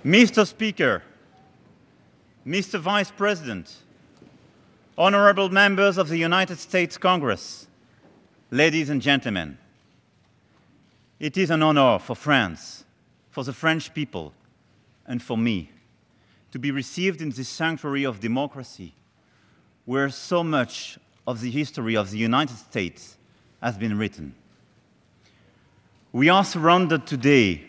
Mr. Speaker, Mr. Vice President, honorable members of the United States Congress, ladies and gentlemen, it is an honor for France, for the French people, and for me to be received in this sanctuary of democracy, where so much of the history of the United States has been written. We are surrounded today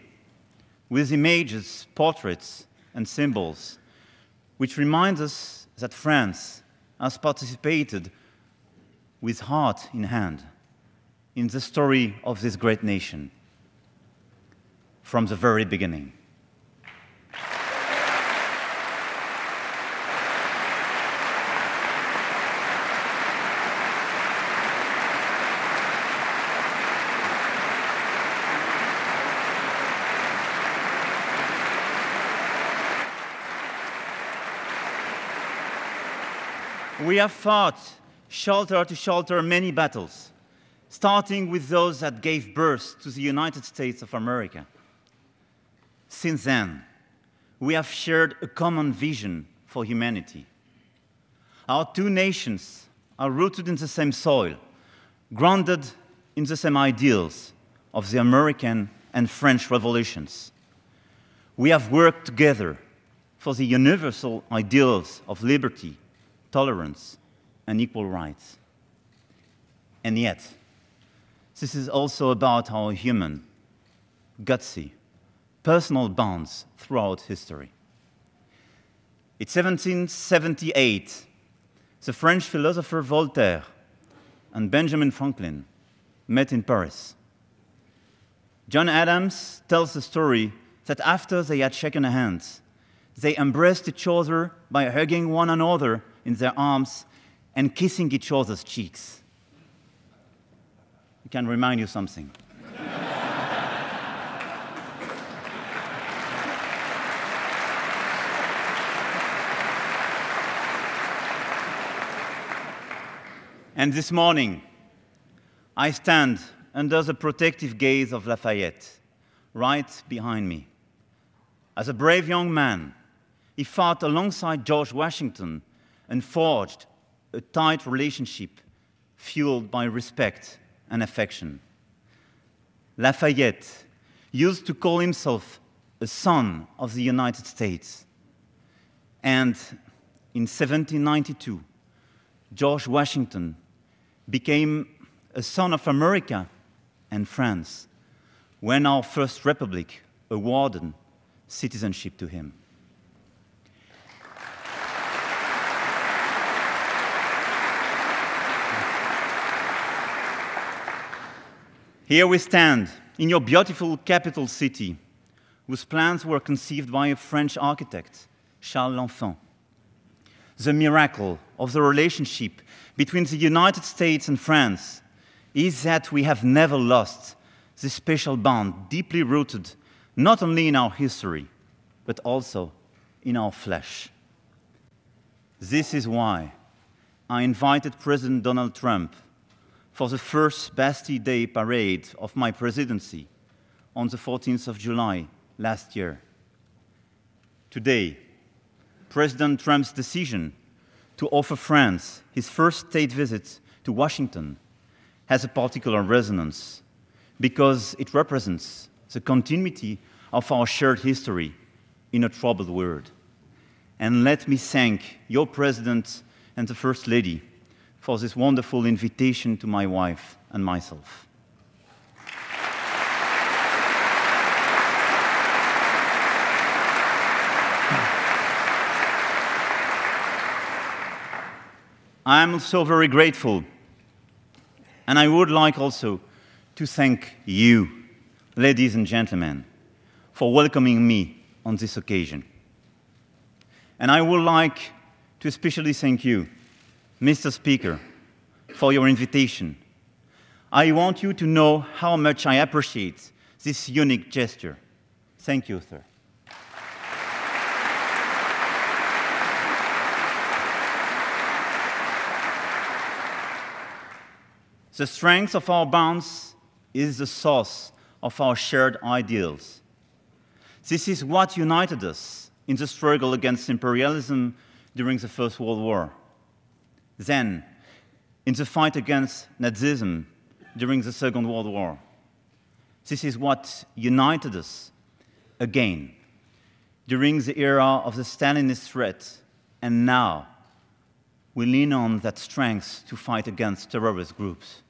with images, portraits, and symbols, which remind us that France has participated with heart in hand in the story of this great nation from the very beginning. We have fought shoulder to shoulder many battles, starting with those that gave birth to the United States of America. Since then, we have shared a common vision for humanity. Our two nations are rooted in the same soil, grounded in the same ideals of the American and French revolutions. We have worked together for the universal ideals of liberty, tolerance, and equal rights. And yet, this is also about our human, gutsy, personal bonds throughout history. In 1778, the French philosopher Voltaire and Benjamin Franklin met in Paris. John Adams tells the story that after they had shaken hands, they embraced each other by hugging one another in their arms and kissing each other's cheeks. It can remind you something. And this morning, I stand under the protective gaze of Lafayette, right behind me. As a brave young man, he fought alongside George Washington and forged a tight relationship fueled by respect and affection. Lafayette used to call himself a son of the United States. And in 1792, George Washington became a son of America and France when our First Republic awarded citizenship to him. Here we stand in your beautiful capital city, whose plans were conceived by a French architect, Charles L'Enfant. The miracle of the relationship between the United States and France is that we have never lost this special bond deeply rooted not only in our history, but also in our flesh. This is why I invited President Donald Trump for the first Bastille Day parade of my presidency on the 14th of July last year. Today, President Trump's decision to offer France his first state visit to Washington has a particular resonance because it represents the continuity of our shared history in a troubled world. And let me thank your President and the First Lady for this wonderful invitation to my wife and myself. I am also very grateful, and I would like also to thank you, ladies and gentlemen, for welcoming me on this occasion. And I would like to especially thank you, Mr. Speaker, for your invitation. I want you to know how much I appreciate this unique gesture. Thank you, sir. The strength of our bonds is the source of our shared ideals. This is what united us in the struggle against imperialism during the First World War. Then, in the fight against Nazism during the Second World War. This is what united us again during the era of the Stalinist threat, and now we lean on that strength to fight against terrorist groups.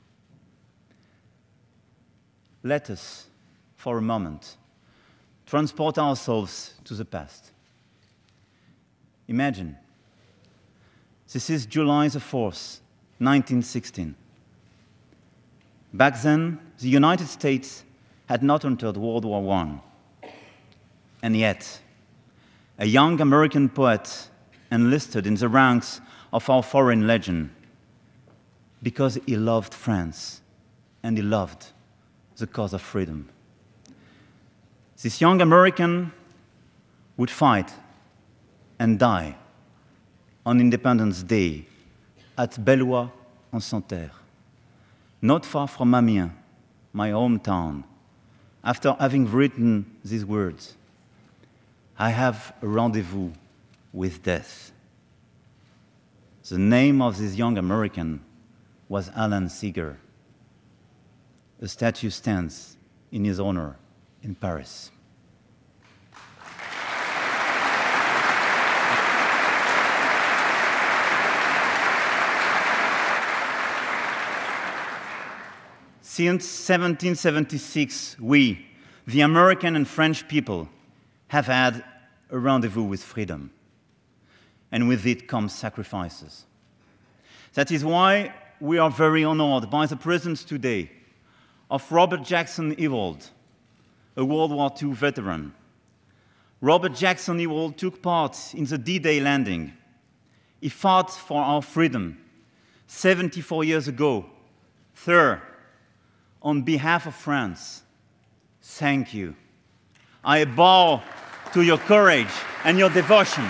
Let us, for a moment, transport ourselves to the past. Imagine, this is July the 4th, 1916. Back then, the United States had not entered World War I. And yet, a young American poet enlisted in the ranks of our foreign legion because he loved France and he loved the cause of freedom. This young American would fight and die on Independence Day at Bellois-en-Santerre, not far from Amiens, my hometown, after having written these words, "I have a rendezvous with death." The name of this young American was Alan Seeger. A statue stands in his honor in Paris. Since 1776, we, the American and French people, have had a rendezvous with freedom. And with it comes sacrifices. That is why we are very honored by the presence today of Robert Jackson Ewald, a World War II veteran. Robert Jackson Ewald took part in the D-Day landing. He fought for our freedom 74 years ago. Sir, on behalf of France, thank you. I bow to your courage and your devotion.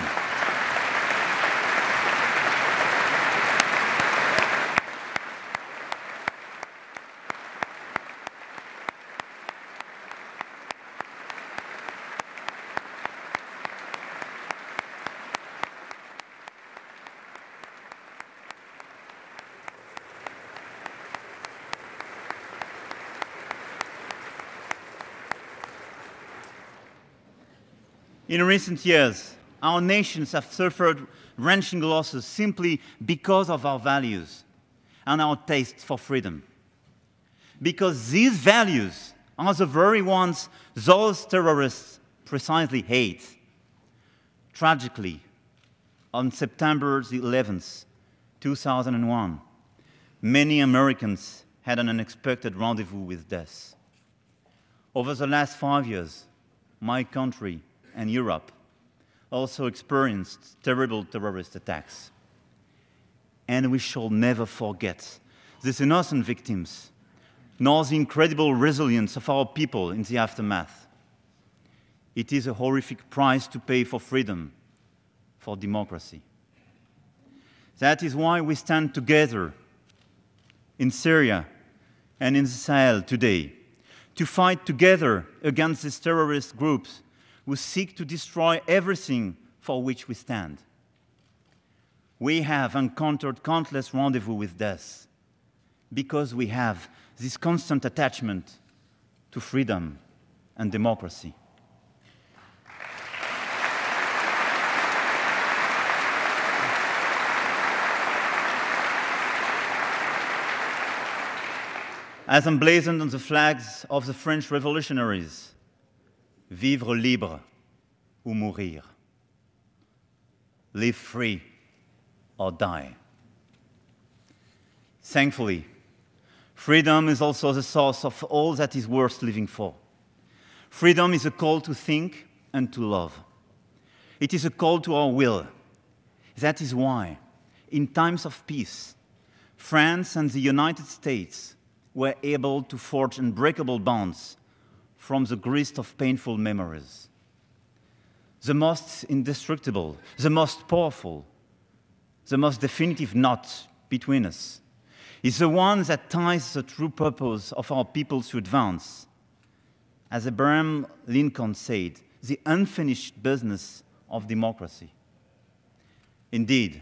In recent years, our nations have suffered wrenching losses simply because of our values and our taste for freedom. Because these values are the very ones those terrorists precisely hate. Tragically, on September the 11th, 2001, many Americans had an unexpected rendezvous with death. Over the last 5 years, my country and Europe also experienced terrible terrorist attacks. And we shall never forget these innocent victims, nor the incredible resilience of our people in the aftermath. It is a horrific price to pay for freedom, for democracy. That is why we stand together in Syria and in the Sahel today, to fight together against these terrorist groups who seek to destroy everything for which we stand. We have encountered countless rendezvous with death because we have this constant attachment to freedom and democracy. As emblazoned on the flags of the French revolutionaries, vivre libre ou mourir. Live free or die. Thankfully, freedom is also the source of all that is worth living for. Freedom is a call to think and to love. It is a call to our will. That is why, in times of peace, France and the United States were able to forge unbreakable bonds from the grist of painful memories. The most indestructible, the most powerful, the most definitive knot between us is the one that ties the true purpose of our people to advance. As Abraham Lincoln said, the unfinished business of democracy. Indeed,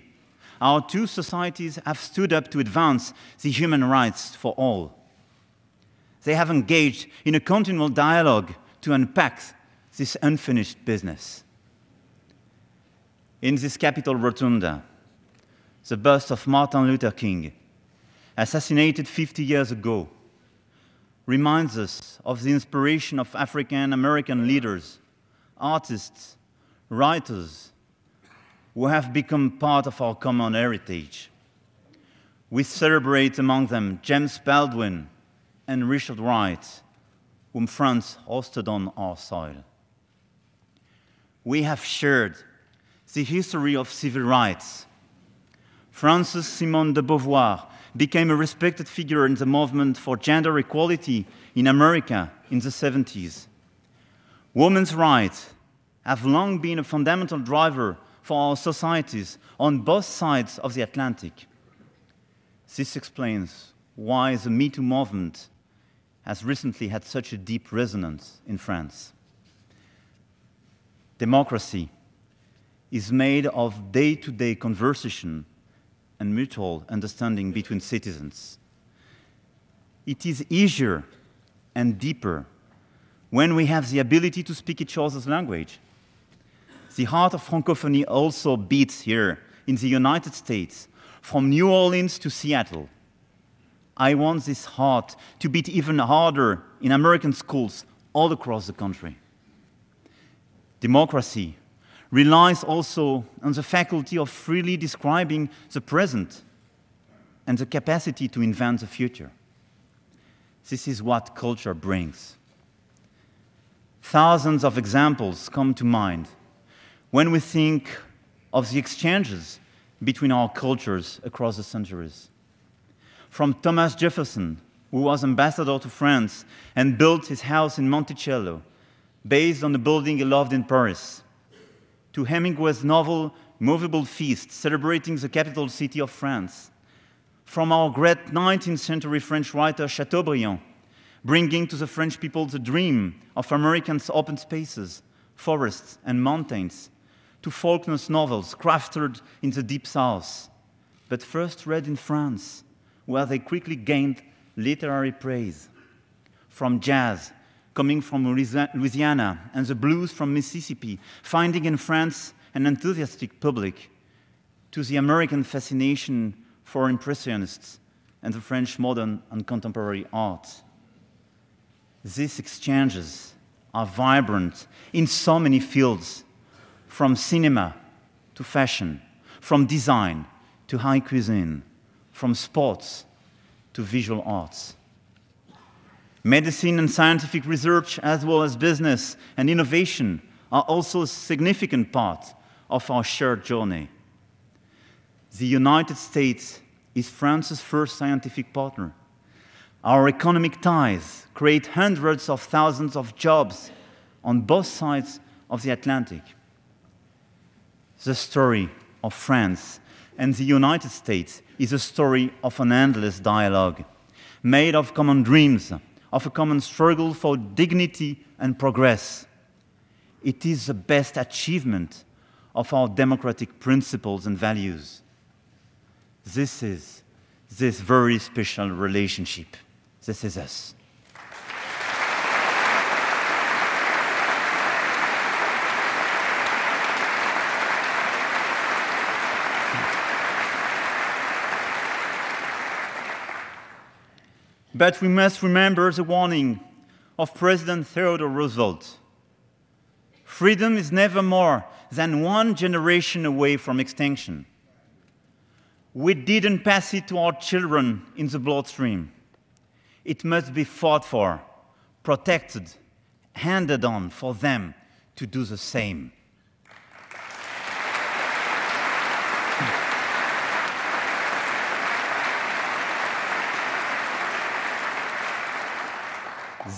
our two societies have stood up to advance the human rights for all. They have engaged in a continual dialogue to unpack this unfinished business. In this Capitol Rotunda, the bust of Martin Luther King, assassinated 50 years ago, reminds us of the inspiration of African-American leaders, artists, writers, who have become part of our common heritage. We celebrate among them James Baldwin and Richard Wright, whom France hosted on our soil. We have shared the history of civil rights. Frances Simone de Beauvoir became a respected figure in the movement for gender equality in America in the 70s. Women's rights have long been a fundamental driver for our societies on both sides of the Atlantic. This explains why the Me Too movement has recently had such a deep resonance in France. Democracy is made of day-to-day conversation and mutual understanding between citizens. It is easier and deeper when we have the ability to speak each other's language. The heart of Francophonie also beats here in the United States, from New Orleans to Seattle. I want this heart to beat even harder in American schools all across the country. Democracy relies also on the faculty of freely describing the present and the capacity to invent the future. This is what culture brings. Thousands of examples come to mind when we think of the exchanges between our cultures across the centuries. From Thomas Jefferson, who was ambassador to France and built his house in Monticello, based on the building he loved in Paris, to Hemingway's novel Movable Feast, celebrating the capital city of France, from our great 19th century French writer Chateaubriand, bringing to the French people the dream of Americans' open spaces, forests, and mountains, to Faulkner's novels crafted in the Deep South, but first read in France, where they quickly gained literary praise. From jazz, coming from Louisiana, and the blues from Mississippi, finding in France an enthusiastic public, to the American fascination for Impressionists and the French modern and contemporary art. These exchanges are vibrant in so many fields, from cinema to fashion, from design to high cuisine, from sports to visual arts. Medicine and scientific research, as well as business and innovation, are also a significant part of our shared journey. The United States is France's first scientific partner. Our economic ties create hundreds of thousands of jobs on both sides of the Atlantic. The story of France and the United States is a story of an endless dialogue, made of common dreams, of a common struggle for dignity and progress. It is the best achievement of our democratic principles and values. This is this very special relationship. This is us. But we must remember the warning of President Theodore Roosevelt. Freedom is never more than one generation away from extinction. We didn't pass it to our children in the bloodstream. It must be fought for, protected, handed on for them to do the same.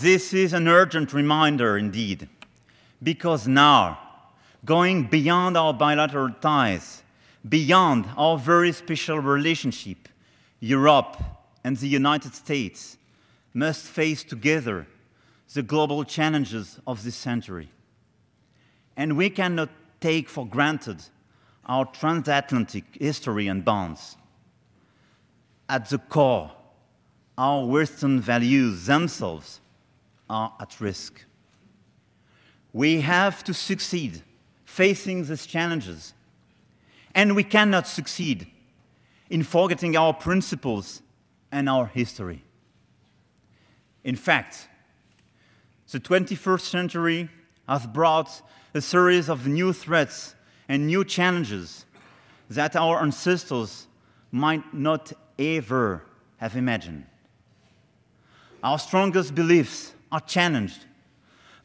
This is an urgent reminder indeed, because now, going beyond our bilateral ties, beyond our very special relationship, Europe and the United States must face together the global challenges of this century. and we cannot take for granted our transatlantic history and bonds. At the core, our Western values themselves are at risk. We have to succeed facing these challenges, and we cannot succeed in forgetting our principles and our history. In fact, the 21st century has brought a series of new threats and new challenges that our ancestors might not ever have imagined. Our strongest beliefs are challenged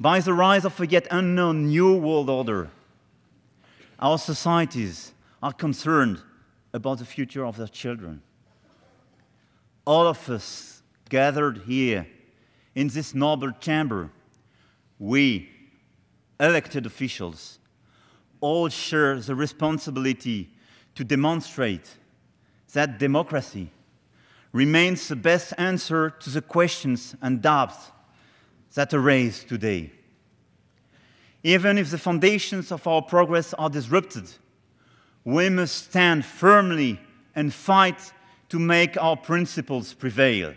by the rise of a yet unknown new world order. Our societies are concerned about the future of their children. All of us gathered here in this noble chamber, we, elected officials, all share the responsibility to demonstrate that democracy remains the best answer to the questions and doubts that arise today. Even if the foundations of our progress are disrupted, we must stand firmly and fight to make our principles prevail.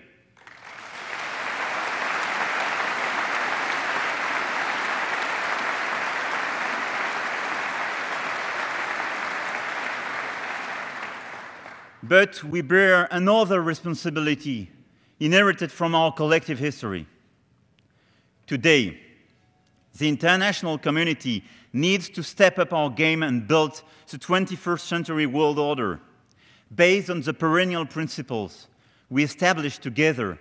But we bear another responsibility inherited from our collective history. Today, the international community needs to step up our game and build the 21st century world order based on the perennial principles we established together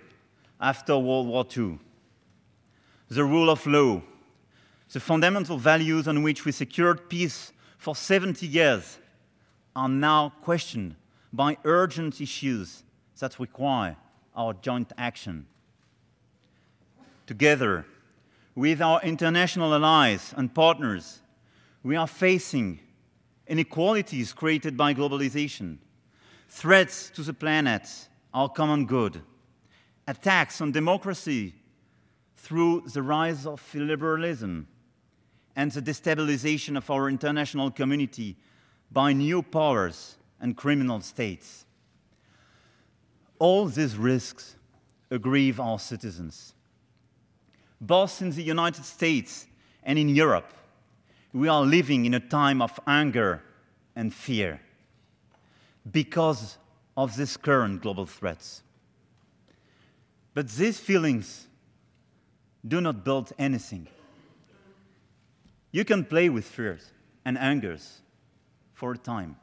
after World War II. The rule of law, the fundamental values on which we secured peace for 70 years, are now questioned by urgent issues that require our joint action. Together, with our international allies and partners, we are facing inequalities created by globalization, threats to the planet, our common good, attacks on democracy through the rise of illiberalism, and the destabilization of our international community by new powers and criminal states. All these risks aggrieve our citizens. Both in the United States and in Europe, we are living in a time of anger and fear because of these current global threats. But these feelings do not build anything. You can play with fears and angers for a time,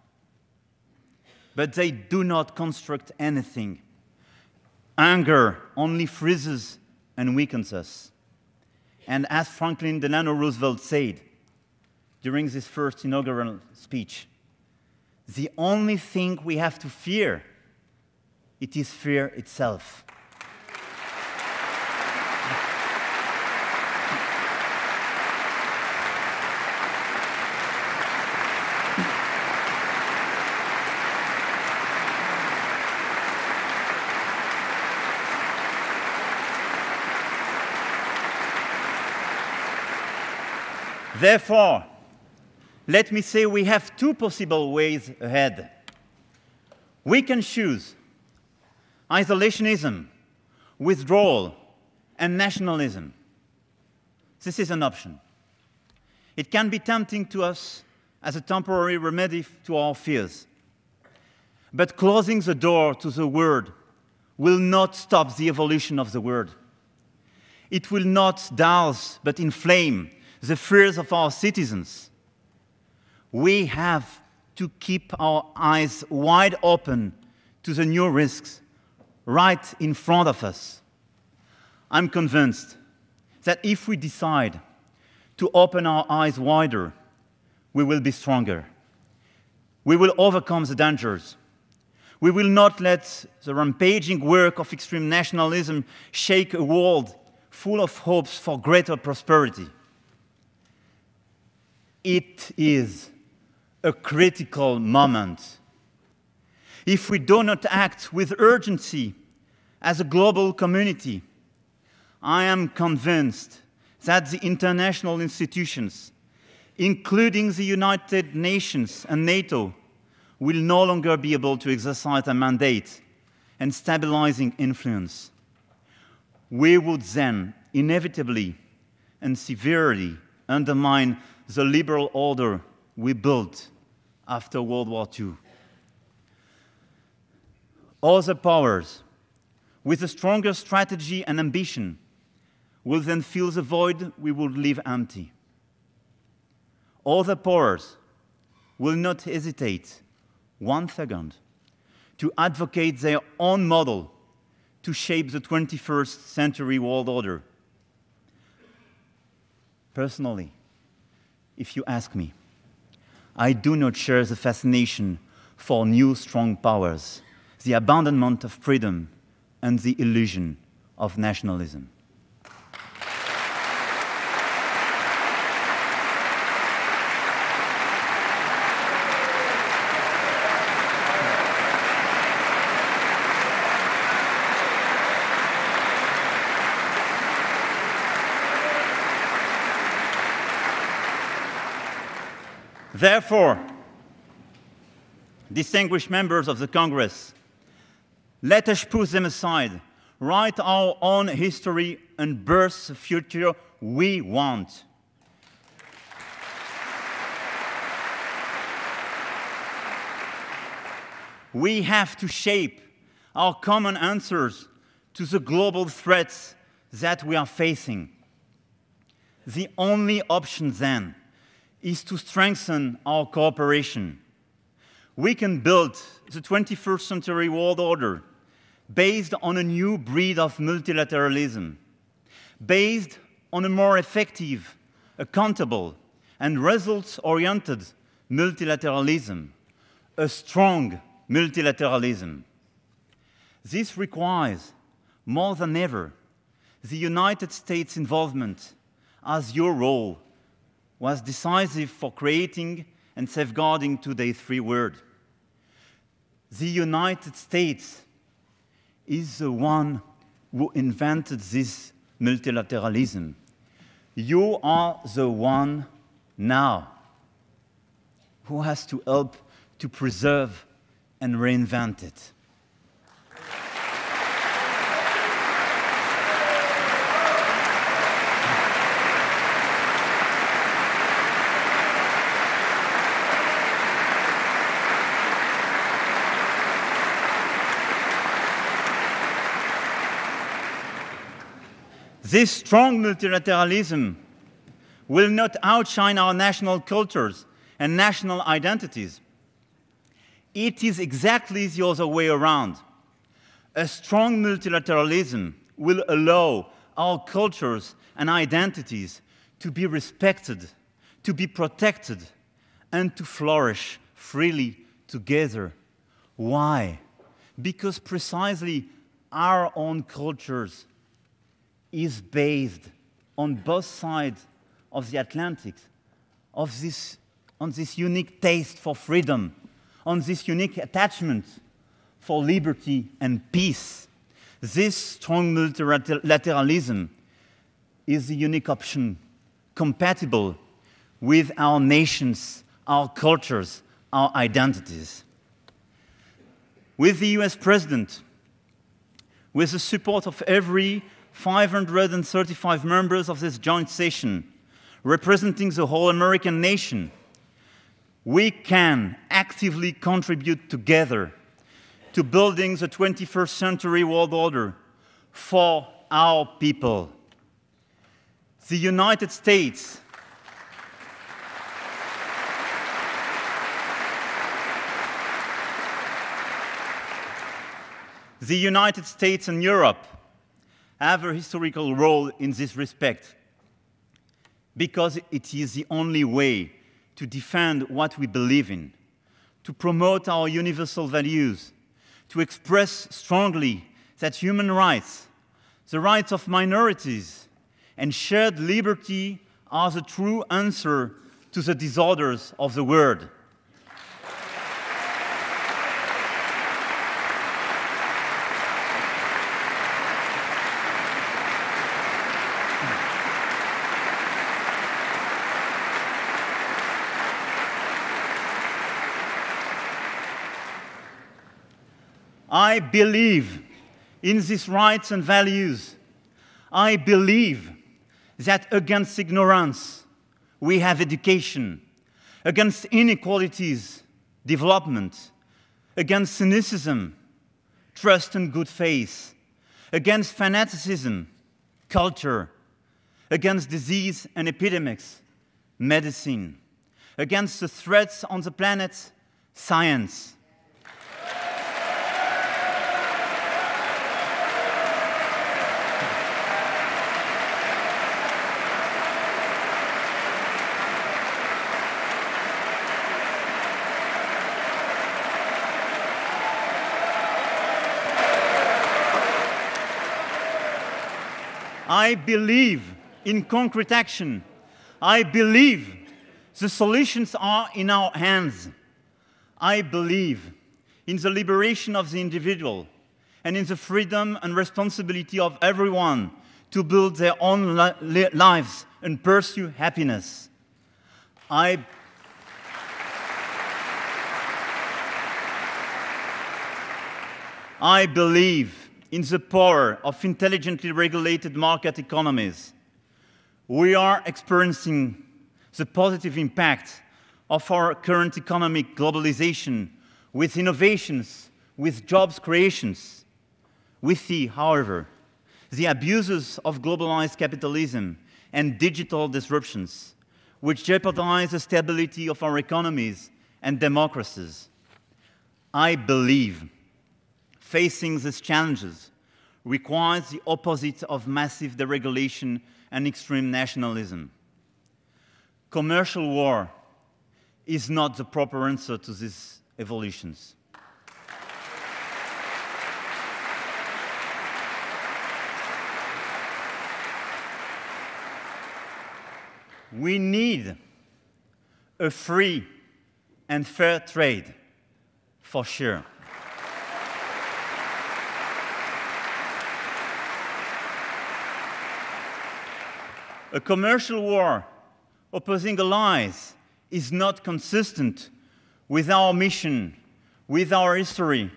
but they do not construct anything. Anger only freezes and weakens us. And as Franklin Delano Roosevelt said during his first inaugural speech, the only thing we have to fear, it is fear itself. Therefore, let me say we have two possible ways ahead. We can choose isolationism, withdrawal, and nationalism. This is an option. It can be tempting to us as a temporary remedy to our fears. But closing the door to the Word will not stop the evolution of the Word. It will not douse but inflame the fears of our citizens. We have to keep our eyes wide open to the new risks right in front of us. I'm convinced that if we decide to open our eyes wider, we will be stronger. We will overcome the dangers. We will not let the rampaging work of extreme nationalism shake a world full of hopes for greater prosperity. It is a critical moment. If we do not act with urgency as a global community, I am convinced that the international institutions, including the United Nations and NATO, will no longer be able to exercise a mandate and stabilizing influence. We would then inevitably and severely undermine the liberal order we built after World War II. Other powers, with a stronger strategy and ambition, will then fill the void we would leave empty. Other powers will not hesitate 1 second to advocate their own model to shape the 21st century world order. Personally, if you ask me, I do not share the fascination for new strong powers, the abandonment of freedom, and the illusion of nationalism. Therefore, distinguished members of the Congress, let us put them aside, write our own history, and birth the future we want. We have to shape our common answers to the global threats that we are facing. The only option then is to strengthen our cooperation. We can build the 21st century world order based on a new breed of multilateralism, based on a more effective, accountable, and results-oriented multilateralism, a strong multilateralism. This requires, more than ever, the United States' involvement, as your role was decisive for creating and safeguarding today's free world. The United States is the one who invented this multilateralism. You are the one now who has to help to preserve and reinvent it. This strong multilateralism will not outshine our national cultures and national identities. It is exactly the other way around. A strong multilateralism will allow our cultures and identities to be respected, to be protected, and to flourish freely together. Why? Because precisely our own cultures is based on both sides of the Atlantic, on this unique taste for freedom, on this unique attachment for liberty and peace. This strong multilateralism is the unique option compatible with our nations, our cultures, our identities. With the US President, with the support of every 535 members of this joint session, representing the whole American nation, we can actively contribute together to building the 21st century world order for our people. The United States and Europe have a historical role in this respect, because it is the only way to defend what we believe in, to promote our universal values, to express strongly that human rights, the rights of minorities, and shared liberty are the true answer to the disorders of the world. I believe in these rights and values. I believe that against ignorance, we have education. Against inequalities, development. Against cynicism, trust and good faith. Against fanaticism, culture. Against disease and epidemics, medicine. Against the threats on the planet, science. I believe in concrete action. I believe the solutions are in our hands. I believe in the liberation of the individual and in the freedom and responsibility of everyone to build their own lives and pursue happiness. I believe in the power of intelligently regulated market economies. We are experiencing the positive impact of our current economic globalization with innovations, with jobs creations. We see, however, the abuses of globalized capitalism and digital disruptions, which jeopardize the stability of our economies and democracies. I believe facing these challenges requires the opposite of massive deregulation and extreme nationalism. Commercial war is not the proper answer to these evolutions. We need a free and fair trade, for sure. A commercial war opposing allies is not consistent with our mission, with our history,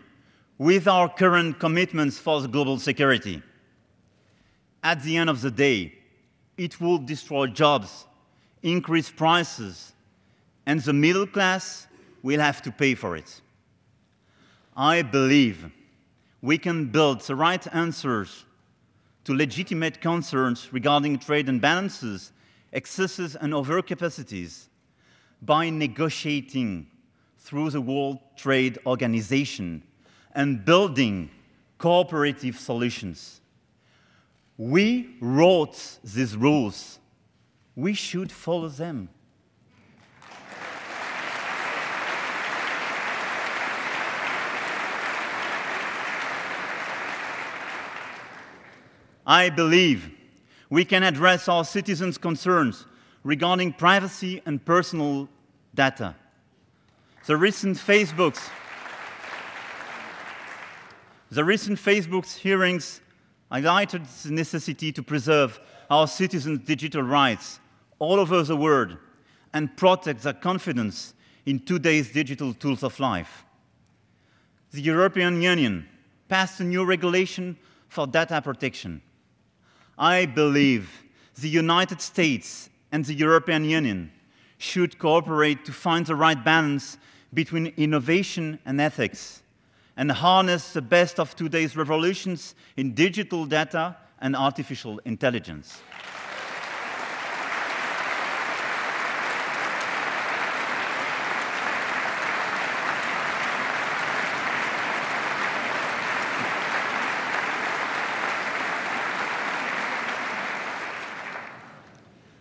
with our current commitments for global security. At the end of the day, it will destroy jobs, increase prices, and the middle class will have to pay for it. I believe we can build the right answers to legitimate concerns regarding trade imbalances, excesses, and overcapacities by negotiating through the World Trade Organization and building cooperative solutions. We wrote these rules. We should follow them. I believe we can address our citizens' concerns regarding privacy and personal data. The recent Facebook hearings highlighted the necessity to preserve our citizens' digital rights all over the world and protect their confidence in today's digital tools of life. The European Union passed a new regulation for data protection. I believe the United States and the European Union should cooperate to find the right balance between innovation and ethics and harness the best of today's revolutions in digital data and artificial intelligence.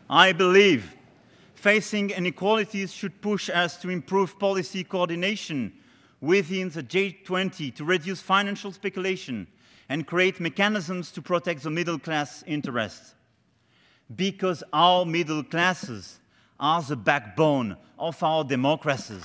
I believe facing inequalities should push us to improve policy coordination within the G20 to reduce financial speculation and create mechanisms to protect the middle class interests. Because our middle classes are the backbone of our democracies.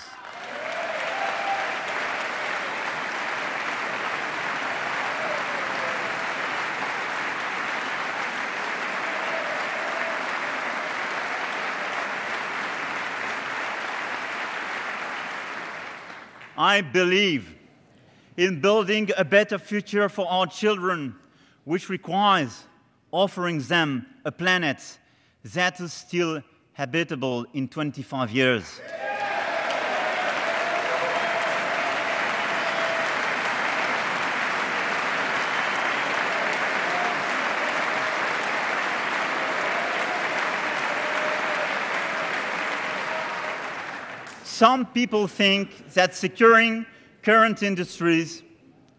I believe in building a better future for our children, which requires offering them a planet that is still habitable in 25 years. Some people think that securing current industries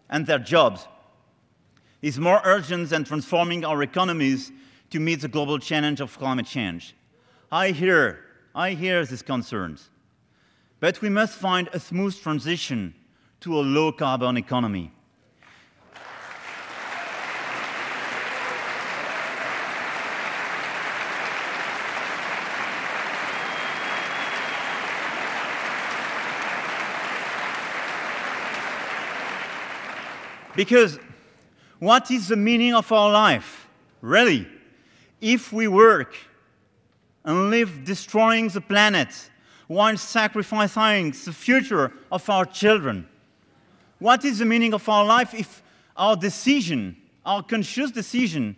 and their jobs is more urgent than transforming our economies to meet the global challenge of climate change. I hear these concerns, but we must find a smooth transition to a low-carbon economy. Because what is the meaning of our life, really, if we work and live destroying the planet while sacrificing the future of our children? What is the meaning of our life if our decision, our conscious decision,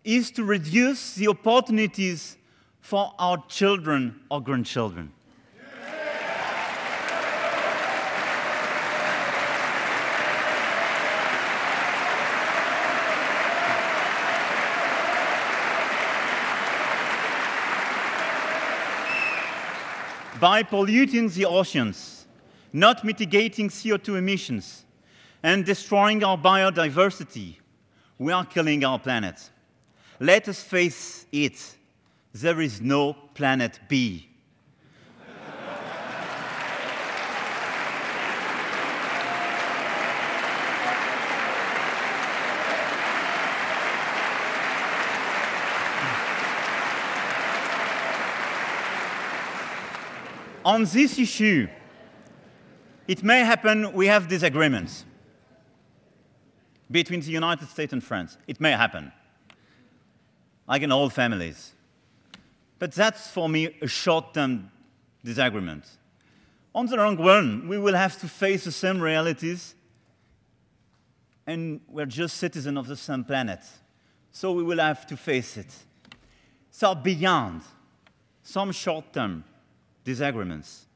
is to reduce the opportunities for our children or grandchildren? By polluting the oceans, not mitigating CO2 emissions, and destroying our biodiversity, we are killing our planet. Let us face it, there is no planet B. On this issue, it may happen we have disagreements between the United States and France. It may happen, like in all families. But that's, for me, a short-term disagreement. On the long run, we will have to face the same realities, and we're just citizens of the same planet. So we will have to face it. So beyond some short-term disagreements,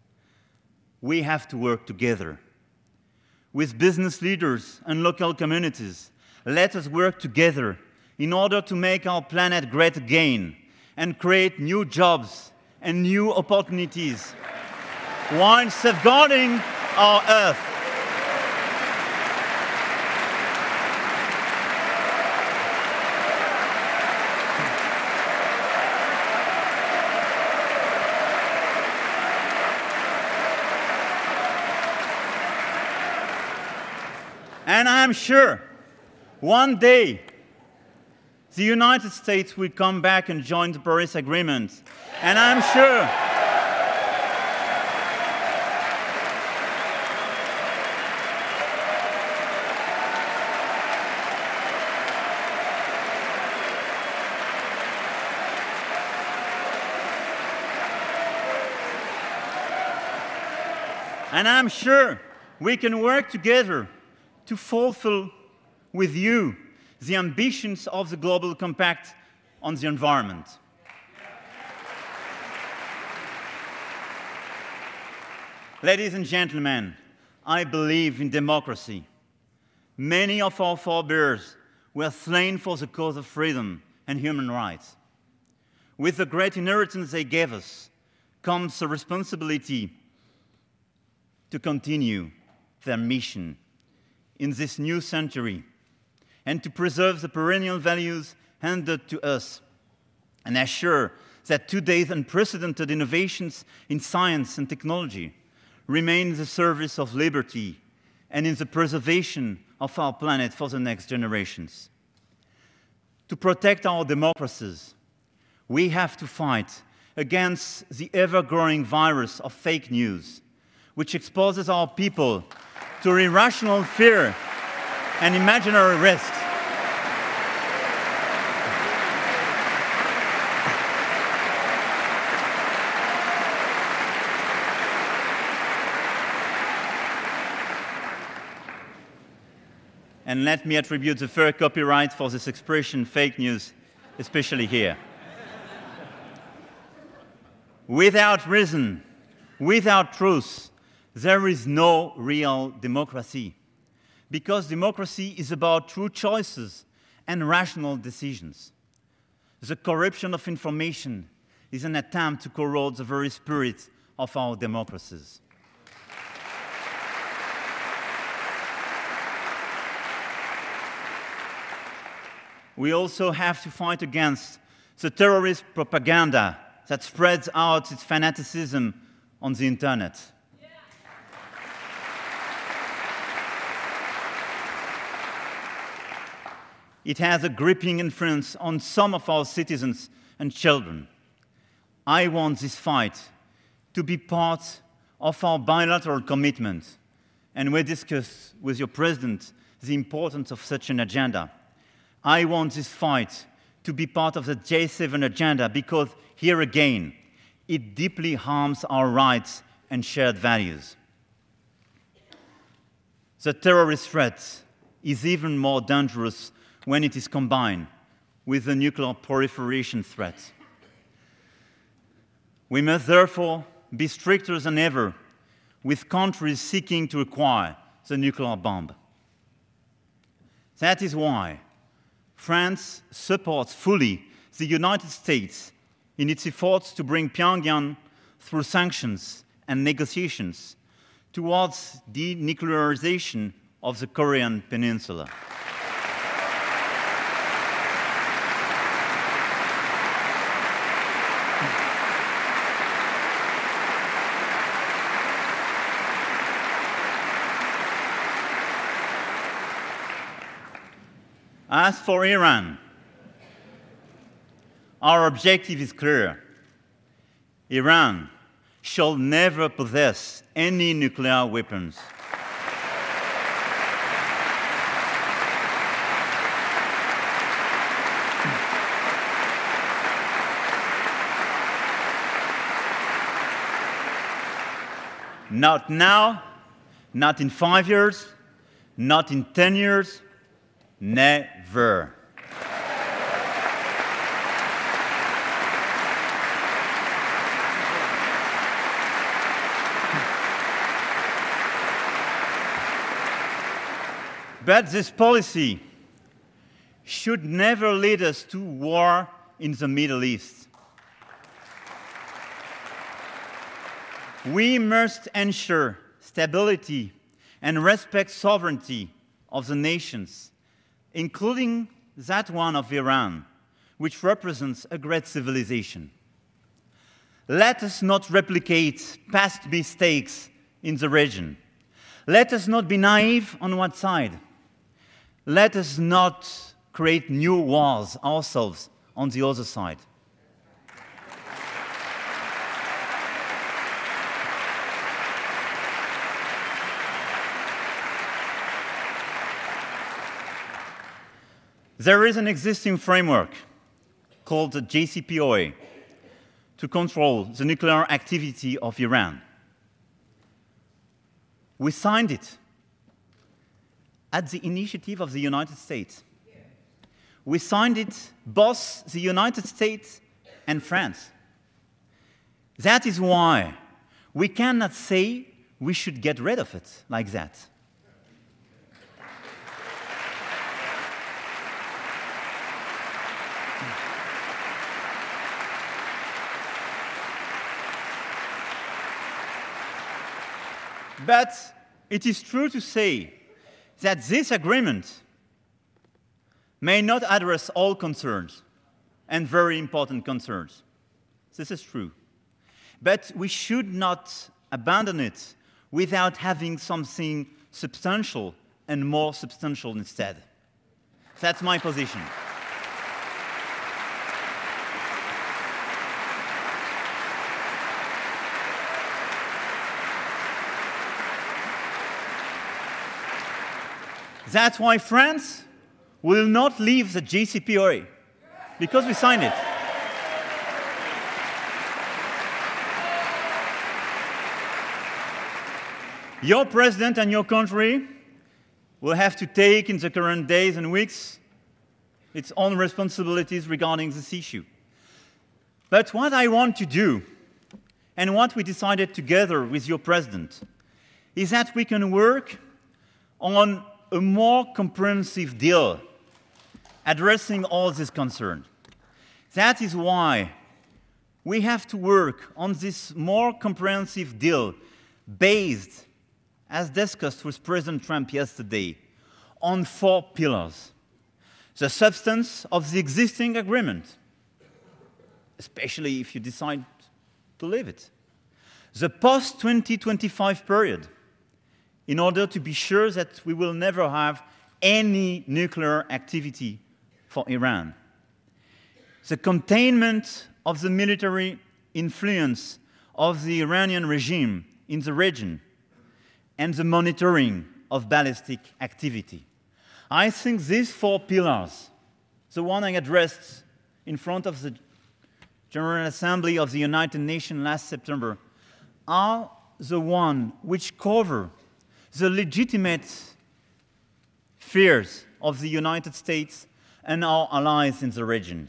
we have to work together. With business leaders and local communities, let us work together in order to make our planet great again and create new jobs and new opportunities while safeguarding our Earth. And I'm sure one day the United States will come back and join the Paris Agreement. And I'm sure we can work together to fulfill with you the ambitions of the Global Compact on the environment. Ladies and gentlemen, I believe in democracy. Many of our forebears were slain for the cause of freedom and human rights. With the great inheritance they gave us comes the responsibility to continue their mission in this new century and to preserve the perennial values handed to us and assure that today's unprecedented innovations in science and technology remain in the service of liberty and in the preservation of our planet for the next generations. To protect our democracies, we have to fight against the ever-growing virus of fake news, which exposes our people to irrational fear and imaginary risks. And let me attribute the fair copyright for this expression, fake news, especially here. Without reason, without truth, there is no real democracy. Because democracy is about true choices and rational decisions. The corruption of information is an attempt to corrode the very spirit of our democracies. We also have to fight against the terrorist propaganda that spreads out its fanaticism on the internet. It has a gripping influence on some of our citizens and children. I want this fight to be part of our bilateral commitment, and we discussed with your President the importance of such an agenda. I want this fight to be part of the J7 agenda because, here again, it deeply harms our rights and shared values. The terrorist threat is even more dangerous when it is combined with the nuclear proliferation threat. We must therefore be stricter than ever with countries seeking to acquire the nuclear bomb. That is why France supports fully the United States in its efforts to bring Pyongyang, through sanctions and negotiations, towards denuclearization of the Korean Peninsula. As for Iran, our objective is clear. Iran shall never possess any nuclear weapons. Not now, not in 5 years, not in 10 years, never. But this policy should never lead us to war in the Middle East. We must ensure stability and respect sovereignty of the nations, including that one of Iran, which represents a great civilization. Let us not replicate past mistakes in the region. Let us not be naive on one side. Let us not create new wars ourselves on the other side. There is an existing framework called the JCPOA to control the nuclear activity of Iran. We signed it at the initiative of the United States. We signed it, both the United States and France. That is why we cannot say we should get rid of it like that. But it is true to say that this agreement may not address all concerns, and very important concerns. This is true. But we should not abandon it without having something substantial and more substantial instead. That's my position. That's why France will not leave the JCPOA, because we signed it. Your president and your country will have to take in the current days and weeks its own responsibilities regarding this issue. But what I want to do, and what we decided together with your president, is that we can work on a more comprehensive deal addressing all these concerns. That is why we have to work on this more comprehensive deal based, as discussed with President Trump yesterday, on 4 pillars. The substance of the existing agreement, especially if you decide to leave it. The post-2025 period, in order to be sure that we will never have any nuclear activity for Iran. The containment of the military influence of the Iranian regime in the region, and the monitoring of ballistic activity. I think these 4 pillars, the one I addressed in front of the General Assembly of the United Nations last September, are the one which cover the legitimate fears of the United States and our allies in the region.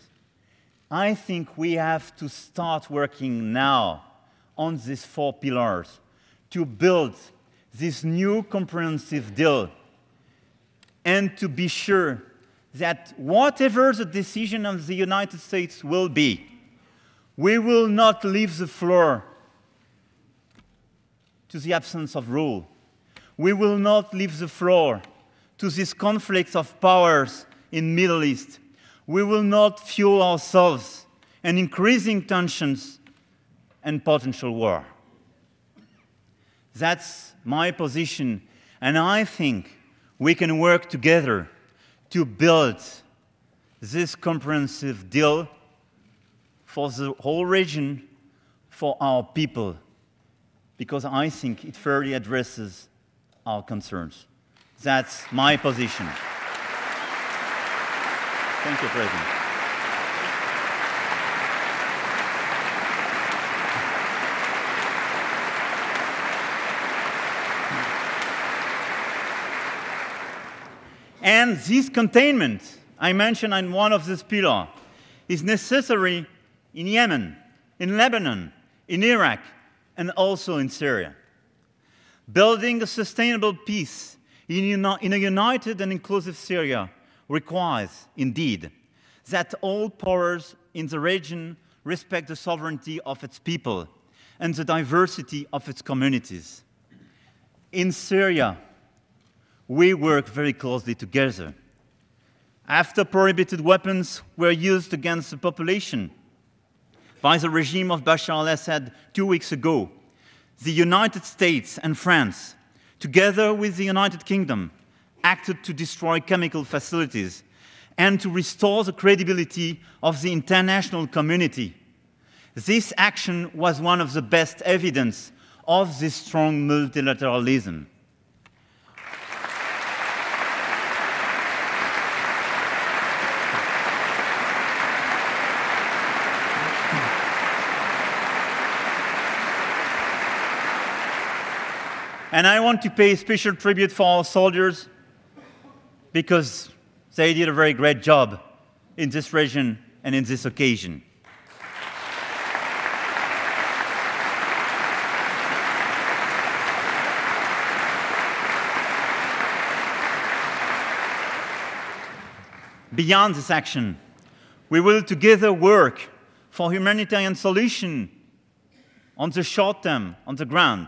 I think we have to start working now on these 4 pillars to build this new comprehensive deal and to be sure that whatever the decision of the United States will be, we will not leave the floor to the absence of rule. We will not leave the floor to this conflict of powers in the Middle East. We will not fuel ourselves in increasing tensions and potential war. That's my position, and I think we can work together to build this comprehensive deal for the whole region, for our people, because I think it fairly addresses our concerns. That's my position. Thank you, President. And this containment, I mentioned in one of these pillars, is necessary in Yemen, in Lebanon, in Iraq, and also in Syria. Building a sustainable peace in a united and inclusive Syria requires, indeed, that all powers in the region respect the sovereignty of its people and the diversity of its communities. In Syria, we work very closely together. After prohibited weapons were used against the population by the regime of Bashar al-Assad 2 weeks ago, the United States and France, together with the United Kingdom, acted to destroy chemical facilities and to restore the credibility of the international community. This action was one of the best evidence of this strong multilateralism. And I want to pay special tribute for our soldiers because they did a very great job in this region and in this occasion. Beyond this action, we will together work for humanitarian solution on the short term, on the ground,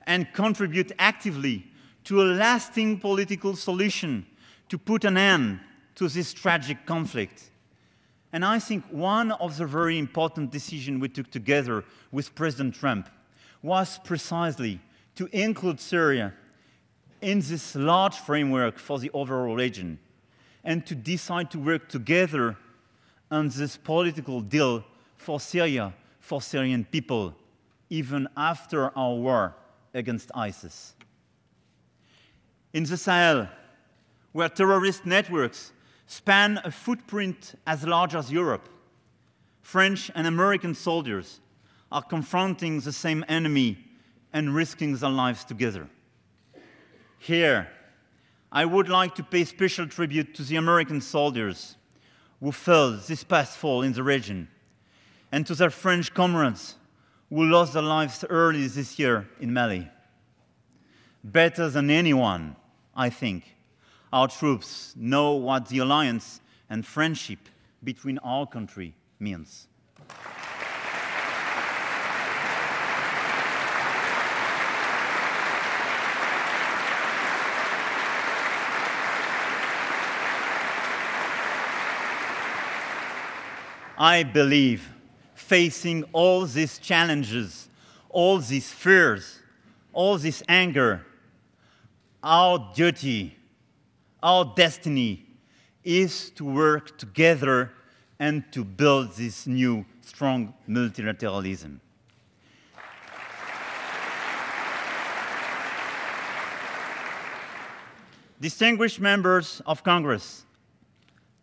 and contribute actively to a lasting political solution to put an end to this tragic conflict. And I think one of the very important decisions we took together with President Trump was precisely to include Syria in this large framework for the overall region and to decide to work together on this political deal for Syria, for Syrian people, even after our war against ISIS. In the Sahel, where terrorist networks span a footprint as large as Europe, French and American soldiers are confronting the same enemy and risking their lives together. Here, I would like to pay special tribute to the American soldiers who fell this past fall in the region, and to their French comrades who lost their lives early this year in Mali. Better than anyone, I think, our troops know what the alliance and friendship between our country means. I believe facing all these challenges, all these fears, all this anger, our duty, our destiny is to work together and to build this new, strong multilateralism. Distinguished members of Congress,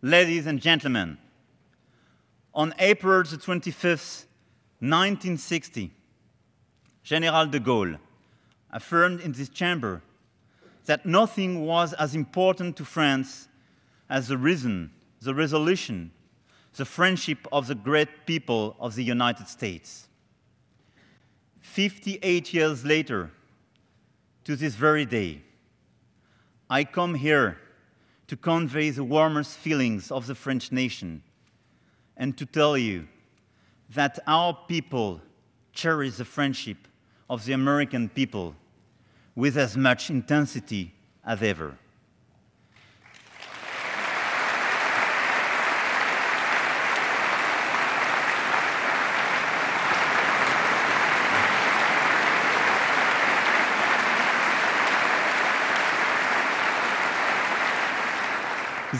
ladies and gentlemen, on April the 25th, 1960, General de Gaulle affirmed in this chamber that nothing was as important to France as the reason, the resolution, the friendship of the great people of the United States. 58 years later, to this very day, I come here to convey the warmest feelings of the French nation and to tell you that our people cherish the friendship of the American people with as much intensity as ever.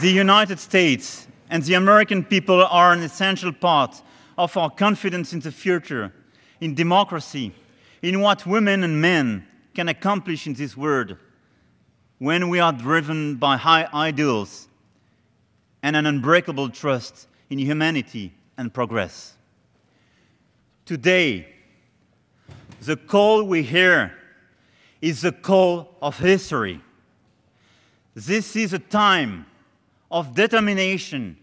The United States and the American people are an essential part of our confidence in the future, in democracy, in what women and men can accomplish in this world when we are driven by high ideals and an unbreakable trust in humanity and progress. Today, the call we hear is the call of history. This is a time of determination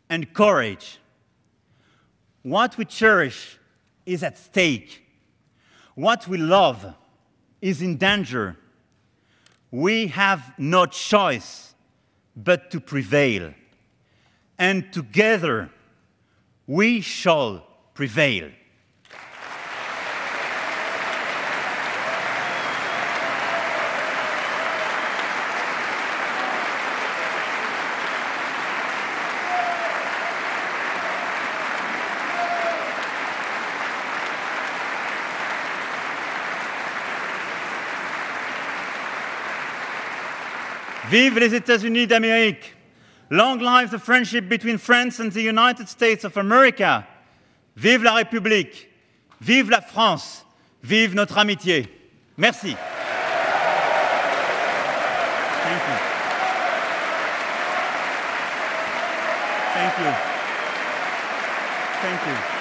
and courage. What we cherish is at stake. What we love is in danger. We have no choice but to prevail. And together, we shall prevail. Vive les États-Unis d'Amérique! Long live the friendship between France and the United States of America! Vive la République! Vive la France! Vive notre amitié! Merci. Thank you. Thank you. Thank you.